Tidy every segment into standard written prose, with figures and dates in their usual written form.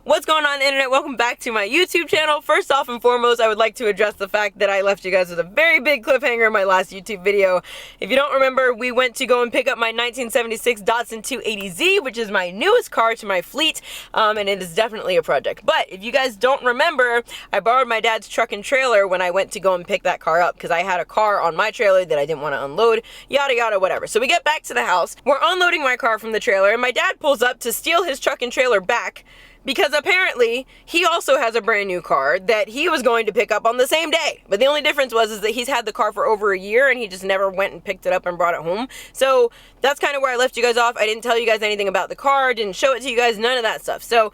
What's going on, internet? Welcome back to my YouTube channel. First off and foremost, I would like to address the fact that I left you guys with a very big cliffhanger in my last YouTube video. If you don't remember, we went to go and pick up my 1976 Datsun 280Z, which is my newest car to my fleet, and it is definitely a project. But if you guys don't remember, I borrowed my dad's truck and trailer when I went to go and pick that car up because I had a car on my trailer that I didn't want to unload, yada yada whatever. So we get back to the house, we're unloading my car from the trailer, and my dad pulls up to steal his truck and trailer back because apparently he also has a brand new car that he was going to pick up on the same day. But the only difference is that he's had the car for over a year and he just never went and picked it up and brought it home. So that's kind of where I left you guys off. I didn't tell you guys anything about the car, didn't show it to you guys, none of that stuff. So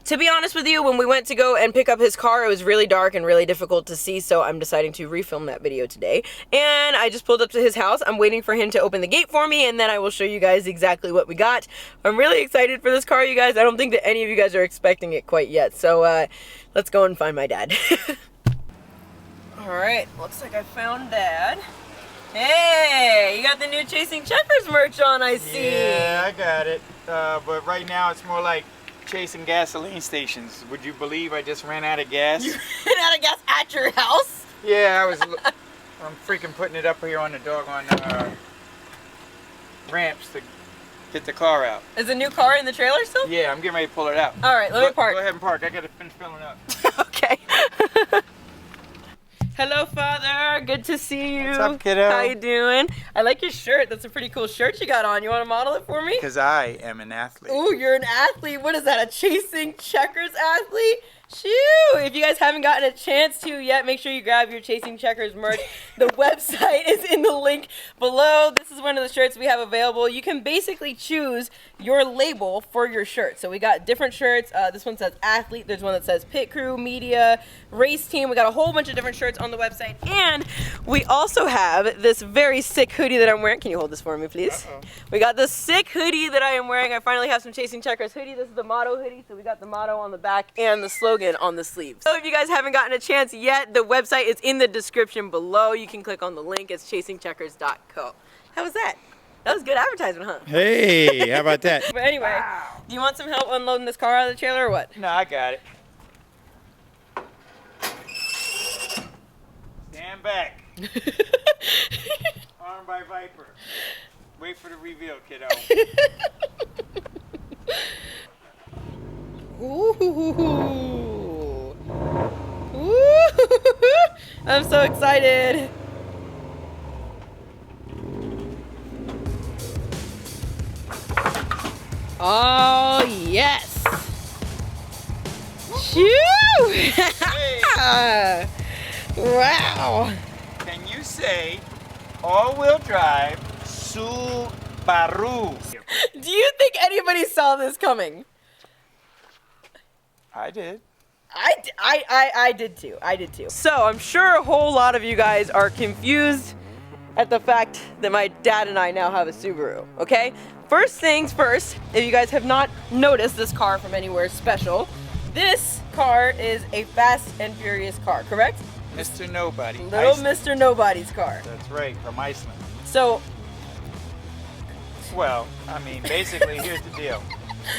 to be honest with you, when we went to go and pick up his car, it was really dark and really difficult to see, so I'm deciding to refilm that video today. And I just pulled up to his house. I'm waiting for him to open the gate for me, and then I will show you guys exactly what we got. I'm really excited for this car, you guys. I don't think that any of you guys are expecting it quite yet, so let's go and find my dad. Alright, looks like I found Dad. Hey, you got the new Chasing Checkers merch on, I see. Yeah, I got it, but right now it's more like chasing gasoline stations. Would you believe I just ran out of gas? You ran out of gas at your house? Yeah, I'm freaking putting it up here on the doggone ramps to get the car out. Is the new car in the trailer still? Yeah, I'm getting ready to pull it out. All right, let me park. Go ahead and park. I gotta finish filling up. Okay. Hello, Father. Good to see you. What's up, kiddo? How you doing? I like your shirt. That's a pretty cool shirt you got on. You want to model it for me? Because I am an athlete. Ooh, you're an athlete. What is that, a Chasing Checkers athlete? Shoo! If you guys haven't gotten a chance to yet, make sure you grab your Chasing Checkers merch. The website is in the link below. This is one of the shirts we have available. You can basically choose your label for your shirt. So we got different shirts. This one says athlete. There's one that says pit crew, media, race team. We got a whole bunch of different shirts on the website. And we also have this very sick hoodie that I'm wearing. Can you hold this for me, please? Uh-oh. We got this sick hoodie that I am wearing. I finally have some Chasing Checkers hoodie. This is the motto hoodie. So we got the motto on the back and the slogan on the sleeve. So if you guys haven't gotten a chance yet, the website is in the description below. You can click on the link. It's chasingcheckers.co. How was that? That was good advertisement, huh? Hey, how about that? But anyway, do you want some help unloading this car out of the trailer or what? No, I got it. Stand back. Armed by Viper. Wait for the reveal, kiddo. Ooh. Ooh. I'm so excited. Oh, yes. Shoo! Hey. Wow. Can you say all-wheel drive Subaru? Do you think anybody saw this coming? I did. I did too. I did too. So I'm sure a whole lot of you guys are confused at the fact that my dad and I now have a Subaru, okay? First things first, if you guys have not noticed this car from anywhere special, this car is a Fast and Furious car, correct? Mr. Nobody. Little Iceland. Mr. Nobody's car. That's right, from Iceland. So, Well, I mean, basically, here's the deal.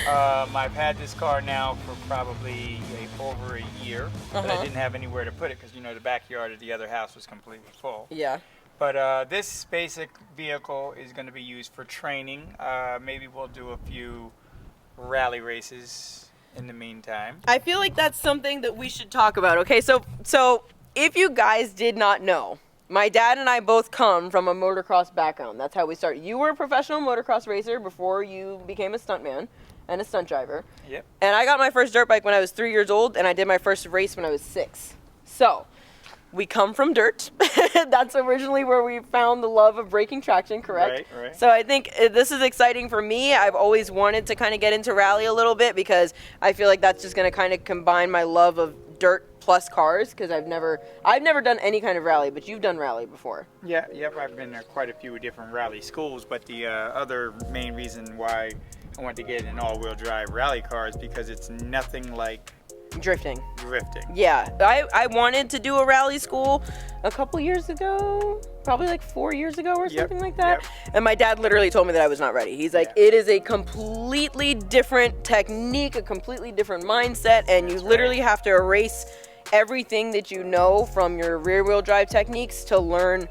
I've had this car now for probably over a year, but I didn't have anywhere to put it because, you know, the backyard of the other house was completely full. yeah. But this basic vehicle is going to be used for training. Maybe we'll do a few rally races in the meantime. I feel like that's something that we should talk about, okay? So if you guys did not know, my dad and I both come from a motocross background. That's how we started. You were a professional motocross racer before you became a stuntman and a stunt driver. Yep. And I got my first dirt bike when I was 3 years old, and I did my first race when I was 6. So, we come from dirt. That's originally where we found the love of braking traction, correct? Right. So I think this is exciting for me. I've always wanted to kind of get into rally a little bit because I feel like that's just going to kind of combine my love of dirt plus cars, because I've never done any kind of rally, but you've done rally before. Yeah, yep, I've been to quite a few different rally schools, but the other main reason why I wanted to get an all-wheel drive rally car is because it's nothing like Drifting. Drifting. Yeah, I wanted to do a rally school a couple years ago, probably like 4 years ago or something like that. And my dad literally told me that I was not ready. He's like, it is a completely different technique, a completely different mindset, and you literally have to erase everything that you know from your rear wheel drive techniques to learn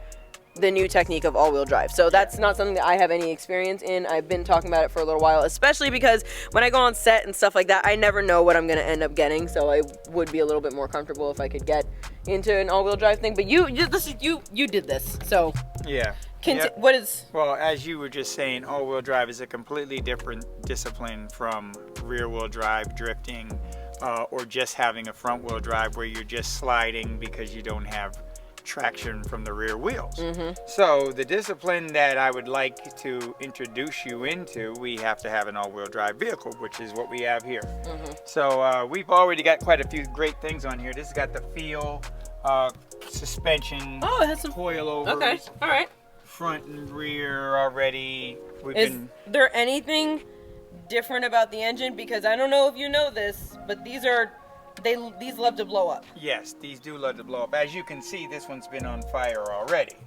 the new technique of all-wheel drive. So that's not something that I have any experience in. I've been talking about it for a little while, especially because when I go on set and stuff like that, I never know what I'm going to end up getting. So I would be a little bit more comfortable if I could get into an all-wheel drive thing. But you did this. So yeah. What is... Well, as you were just saying, all-wheel drive is a completely different discipline from rear-wheel drive, drifting, or just having a front-wheel drive where you're just sliding because you don't have traction from the rear wheels. So the discipline that I would like to introduce you into, we have to have an all-wheel drive vehicle, which is what we have here. So we've already got quite a few great things on here. This has got the feel, suspension, it has some coilovers. Okay, all right. Front and rear already. Is there anything different about the engine? Because I don't know if you know this, but these love to blow up. Yes, these do love to blow up. As you can see, this one's been on fire already.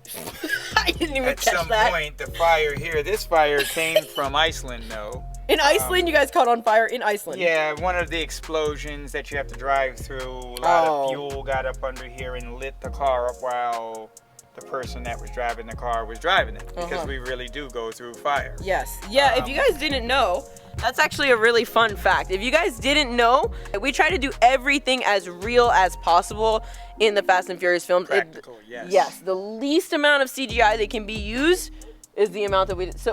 I didn't even catch that. At some point, the fire here, this fire came from Iceland, though. In Iceland? You guys caught on fire in Iceland? Yeah, one of the explosions that you have to drive through. A lot of fuel got up under here and lit the car up while the person that was driving the car was driving it. Because we really do go through fire. Yes. Yeah, if you guys didn't know, that's actually a really fun fact. If you guys didn't know, we try to do everything as real as possible in the Fast and Furious films. Practical, yes. Yes, the least amount of CGI that can be used is the amount that we did. So,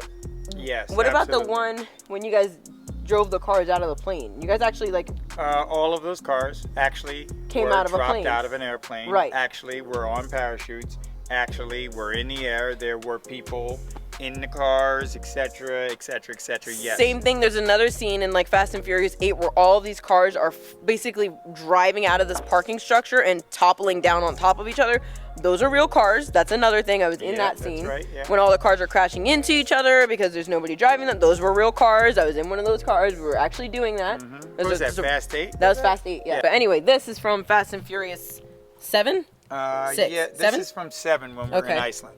yes, what about the one when you guys drove the cars out of the plane? You guys actually all of those cars actually came were out of a dropped plane. out of an airplane. Right. Actually, were on parachutes. Actually, were in the air. There were people in the cars, etc., etc., etc. Yes. Same thing. There's another scene in like Fast and Furious 8 where all of these cars are basically driving out of this parking structure and toppling down on top of each other. Those are real cars. That's another thing. I was in that scene. That's right, yeah. When all the cars are crashing into each other because there's nobody driving them. Those were real cars. I was in one of those cars. We were actually doing that. What was that, Fast 8? That was Fast 8, yeah. But anyway, this is from Fast and Furious 7? 6? Yeah, this 7? is from 7 when we were in Iceland.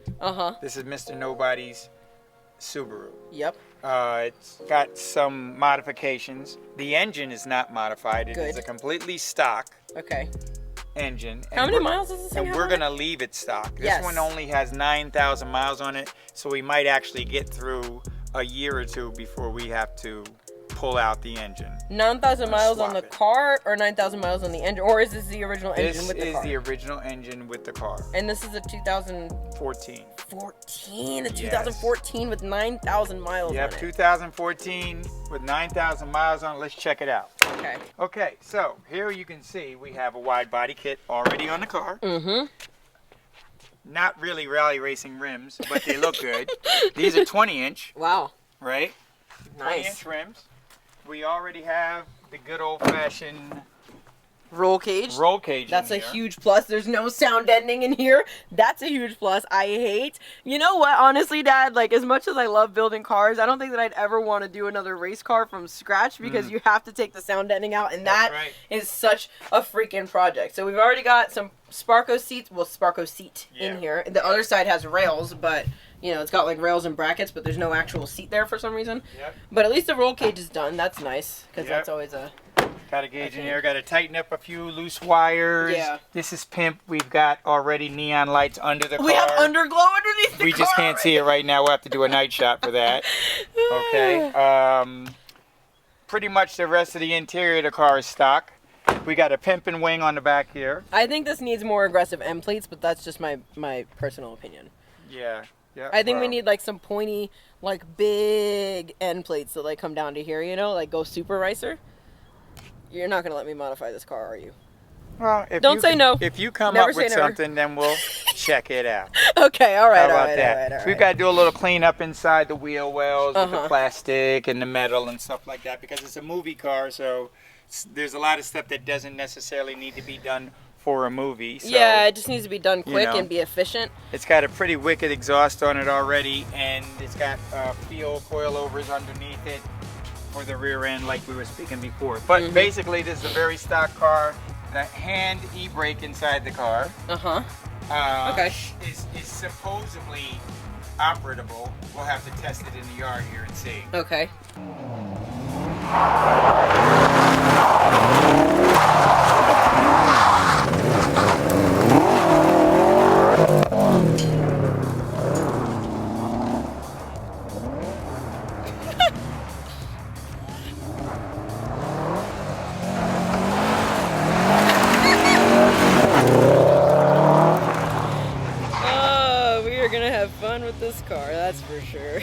This is Mr. Nobody's Subaru. Yep. It's got some modifications. The engine is not modified. It is a completely stock engine. How many miles does this thing have? And we're going to leave it stock. This one only has 9,000 miles on it, so we might actually get through a year or two before we have to pull out the engine. 9,000 miles on the car or 9,000 miles on the engine? Or is this the original engine with the car? This is the original engine with the car. And this is a 2014. 14. A 2014 with 9,000 miles on it. Yep, 2014 with 9,000 miles on it. Let's check it out. Okay. Okay, so here you can see we have a wide body kit already on the car. Not really rally racing rims, but they look good. These are 20-inch. Wow. Right? Nice. 20-inch rims. We already have the good old-fashioned roll cage. That's a huge plus. There's no sound deadening in here. That's a huge plus. I hate. You know what? Honestly, Dad, like as much as I love building cars, I don't think that I'd ever want to do another race car from scratch because you have to take the sound deadening out, and that is such a freaking project. So we've already got some Sparco seats. Well, Sparco seat in here. The other side has rails, but you know, it's got like rails and brackets, but there's no actual seat there for some reason. But at least the roll cage is done. That's nice, because that's always a... Got a gauge in here. Got to tighten up a few loose wires. This is pimp. We've got already neon lights under the car. We have underglow underneath the car. We just can't see it right now. We'll have to do a night shot for that. Okay. Pretty much the rest of the interior of the car is stock. We got a pimpin' wing on the back here. I think this needs more aggressive end plates, but that's just my personal opinion. Yeah. I think we need like some pointy, like big end plates that like come down to here, you know, like go super racer. You're not gonna let me modify this car, are you? Well, if don't say no. If you come up with something, then we'll check it out. Okay, all right. How about that? We've got to do a little cleanup inside the wheel wells with the plastic and the metal and stuff like that because it's a movie car, so there's a lot of stuff that doesn't necessarily need to be done for a movie. So, yeah, it just needs to be done quick and be efficient. It's got a pretty wicked exhaust on it already, and it's got fuel coilovers underneath it for the rear end like we were speaking before. But basically this is a very stock car. The hand e-brake inside the car Okay. is supposedly operable. We'll have to test it in the yard here and see. Okay. We are gonna have fun with this car, that's for sure.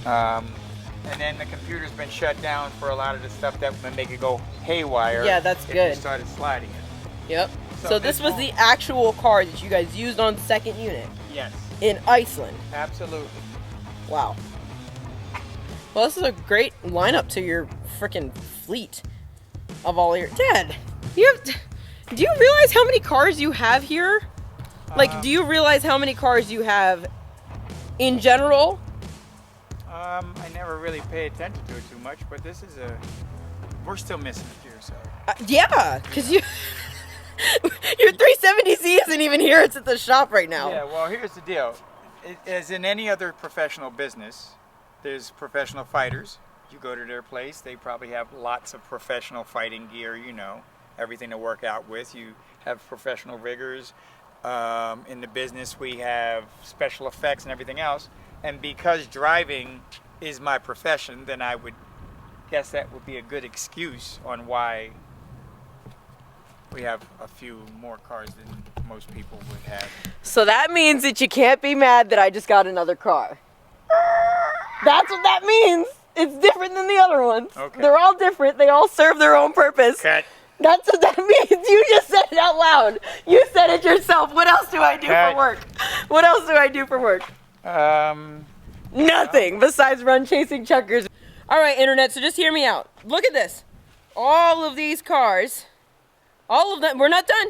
And then the computer's been shut down for a lot of the stuff that would make it go haywire. Yeah, that's if good. you started sliding it. Yep. So So this was the actual car that you guys used on second unit Yes, in Iceland. absolutely. Wow. Well, this is a great lineup to your freaking fleet of all your. Dad, do you realize how many cars you have here? Like, do you realize how many cars you have in general? I never really pay attention to it too much, but this is we're still missing a few, so. Yeah, because your 370Z isn't even here. It's at the shop right now. Yeah, well, here's the deal. As in any other professional business, there's professional fighters. You go to their place, they probably have lots of professional fighting gear, you know, everything to work out with. You have professional riggers. In the business, we have special effects and everything else. And because driving is my profession, then I would guess that would be a good excuse on why we have a few more cars than most people would have. So that means that you can't be mad that I just got another car. That's what that means. It's different than the other ones. Okay. They're all different. They all serve their own purpose. Cut. That's what that means. You just said it out loud. You said it yourself. What else do I do Cut. for work? What else do I do for work? Nothing besides run chasing checkers. All right, internet, so just hear me out. Look at this. All of these cars, all of them, we're not done.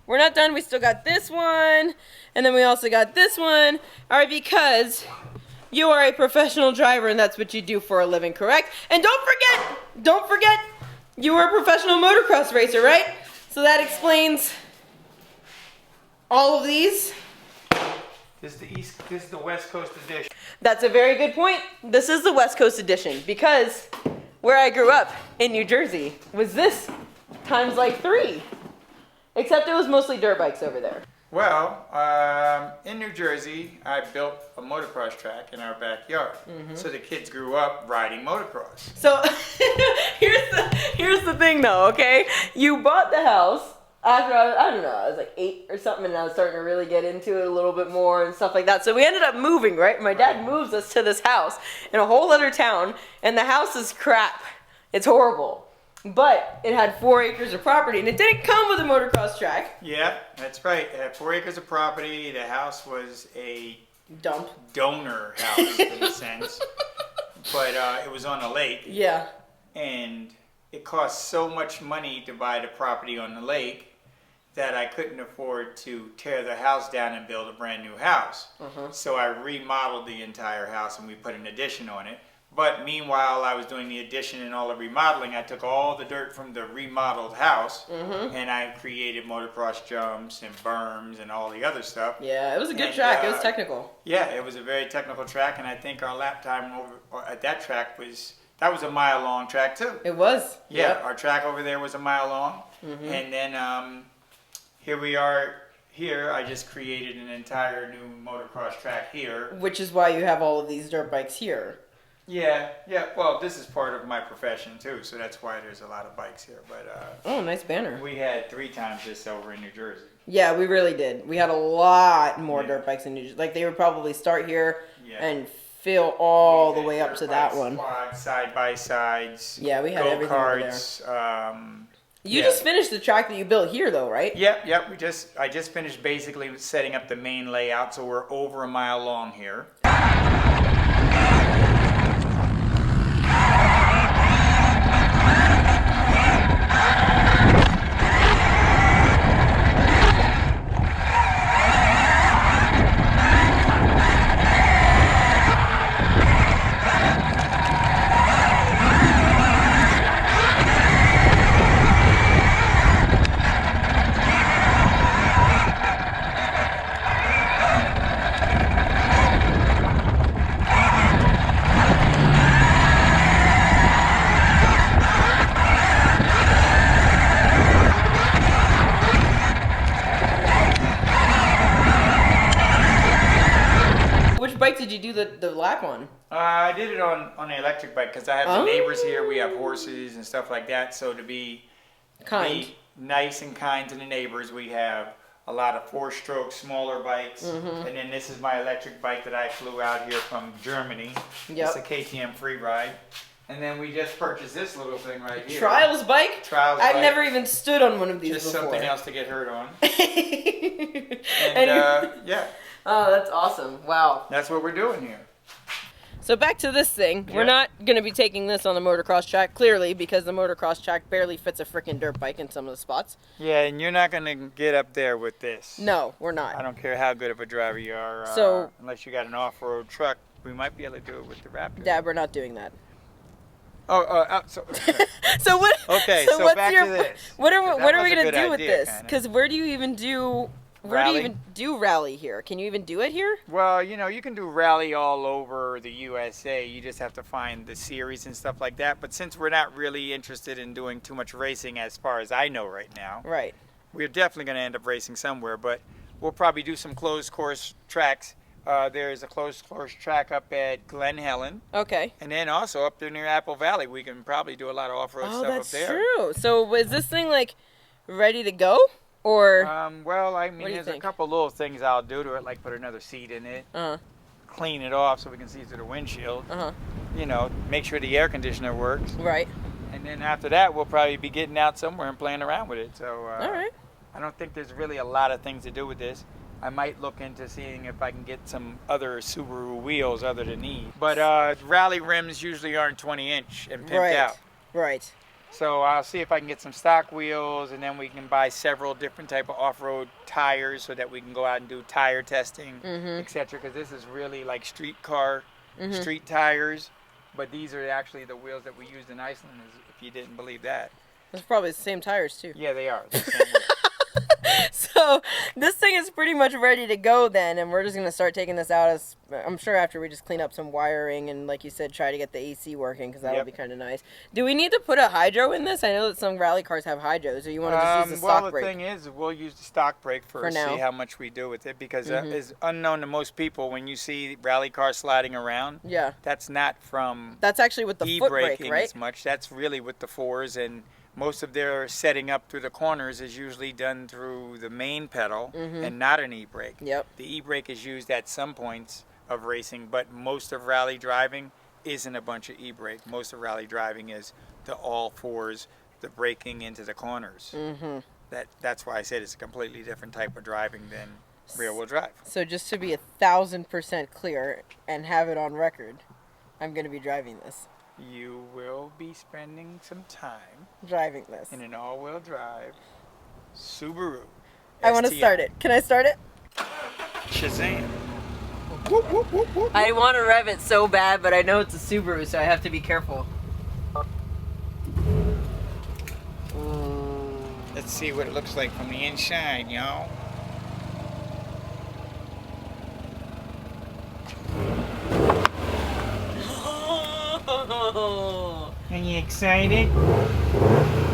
We're not done. We still got this one, and then we also got this one. All right, because you are a professional driver, and that's what you do for a living, correct? And don't forget, you were a professional motocross racer, right? So that explains all of these. This is the West Coast edition. That's a very good point. This is the West Coast edition because where I grew up in New Jersey was this times like 3. Except it was mostly dirt bikes over there. Well, in New Jersey, I built a motocross track in our backyard. So the kids grew up riding motocross. So here's the thing though, okay? You bought the house after I don't know, I was like 8 or something, and I was starting to really get into it a little bit more and stuff like that. So we ended up moving, right? My dad moves us to this house in a whole other town, and the house is crap. It's horrible. But it had 4 acres of property, and it didn't come with a motocross track. Yeah, that's right. It had 4 acres of property. The house was a Dump. donor house in a sense, but it was on a lake. Yeah. And it cost so much money to buy the property on the lake that I couldn't afford to tear the house down and build a brand new house. So I remodeled the entire house and we put an addition on it. But meanwhile, I was doing the addition and all the remodeling. I took all the dirt from the remodeled house and I created motocross jumps and berms and all the other stuff. Yeah, it was a good track. It was technical. Yeah, it was a very technical track, and I think our lap time over at that track was a mile-long track too. It was. Yeah, Yep. our track over there was a mile long, and then here we are. Here, I just created an entire new motocross track here. Which is why you have all of these dirt bikes here. Yeah. Well, this is part of my profession too, so that's why there's a lot of bikes here. But Oh, nice banner. we had 3 times this over in New Jersey. Yeah, we really did. We had a lot more dirt bikes in New Jersey. Like, they would probably start here and fill all the way up to that one. Quads, side by sides. Yeah, we had everything over there. Go-karts. You just finished the track that you built here, though, right? Yep. I just finished basically setting up the main layout, so we're over a mile long here. the black one? I did it on the electric bike because I have the neighbors here. We have horses and stuff like that. So to be nice and kind to the neighbors, we have a lot of 4-stroke smaller bikes. And then this is my electric bike that I flew out here from Germany. It's a KTM free ride. And then we just purchased this little thing right here. Trials bike? Trials bike. I've never even stood on one of these just before. Something else to get hurt on. And yeah. Oh, that's awesome. Wow. That's what we're doing here. So back to this thing. We're not going to be taking this on the motocross track, clearly, because the motocross track barely fits a freaking dirt bike in some of the spots. Yeah, and you're not going to get up there with this. No, we're not. I don't care how good of a driver you are. Unless you got an off-road truck, we might be able to do it with the Raptor. Dad, we're not doing that. So what? Okay, so what's back your, to this. What are we a gonna good do with idea, this? Because where do you even do rally here? Can you even do it here? Well, you know, you can do rally all over the USA. You just have to find the series and stuff like that. But since we're not really interested in doing too much racing, as far as I know right now, right? We're definitely going to end up racing somewhere. But we'll probably do some closed course tracks. There's a closed course track up at Glen Helen. Okay. And then also up there near Apple Valley, we can probably do a lot of off-road stuff up there. Oh, that's true. So is this thing like ready to go, or? Well, I mean, there's a couple little things I'll do to it, like put another seat in it, clean it off so we can see through the windshield. You know, make sure the air conditioner works. Right. And then after that, we'll probably be getting out somewhere and playing around with it. So. All right. I don't think there's really a lot of things to do with this. I might look into seeing if I can get some other Subaru wheels other than these. But rally rims usually aren't 20-inch and pimped out. Right. So I'll see if I can get some stock wheels, and then we can buy several different type of off-road tires so that we can go out and do tire testing, etc. Because this is really like street tires. But these are actually the wheels that we used in Iceland, if you didn't believe that. It's probably the same tires too. Yeah, they are. The same wheels. So this thing is pretty much ready to go then, and we're just going to start taking this out, as I'm sure after we just clean up some wiring and, like you said, try to get the AC working, because that would be kind of nice. Do we need to put a hydro in this? I know that some rally cars have hydros, or you want to just use the stock brake? Well, the thing is, we'll use the stock brake first, see how much we do with it, because it's unknown to most people when you see rally cars sliding around. Yeah. That's not from That's actually with the foot brake, right? as much. That's really with the fours, and most of their setting up through the corners is usually done through the main pedal and not an e-brake. Yep. The e-brake is used at some points of racing, but most of rally driving isn't a bunch of e-brake. Most of rally driving is the all fours, the braking into the corners. That's why I said it's a completely different type of driving than rear-wheel drive. So just to be 1,000% clear and have it on record, I'm going to be driving this. You will be spending some time driving this in an all-wheel drive Subaru. I want to start it. Can I start it? Shazam. I want to rev it so bad, but I know it's a Subaru, so I have to be careful. Let's see what it looks like from the inside, y'all. Are you excited?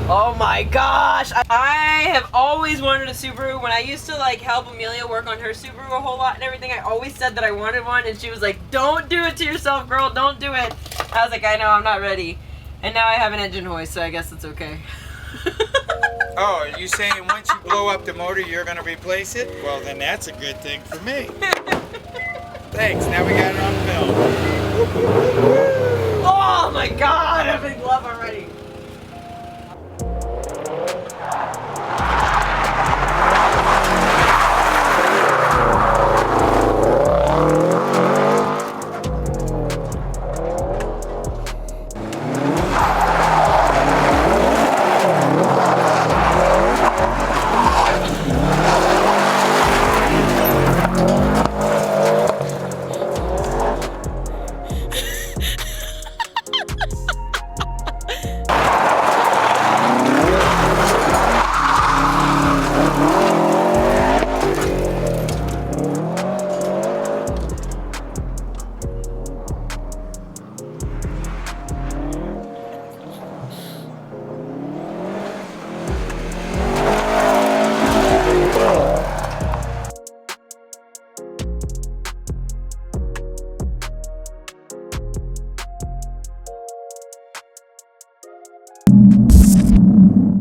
Oh my gosh! I have always wanted a Subaru. When I used to like help Amelia work on her Subaru a whole lot and everything, I always said that I wanted one, and she was like, "Don't do it to yourself, girl. Don't do it." I was like, "I know, I'm not ready." And now I have an engine hoist, so I guess it's okay. Oh, are you saying once you blow up the motor, you're gonna replace it? Well, then that's a good thing for me. Thanks. Now we got it on film. Oh my God! I'm in love already.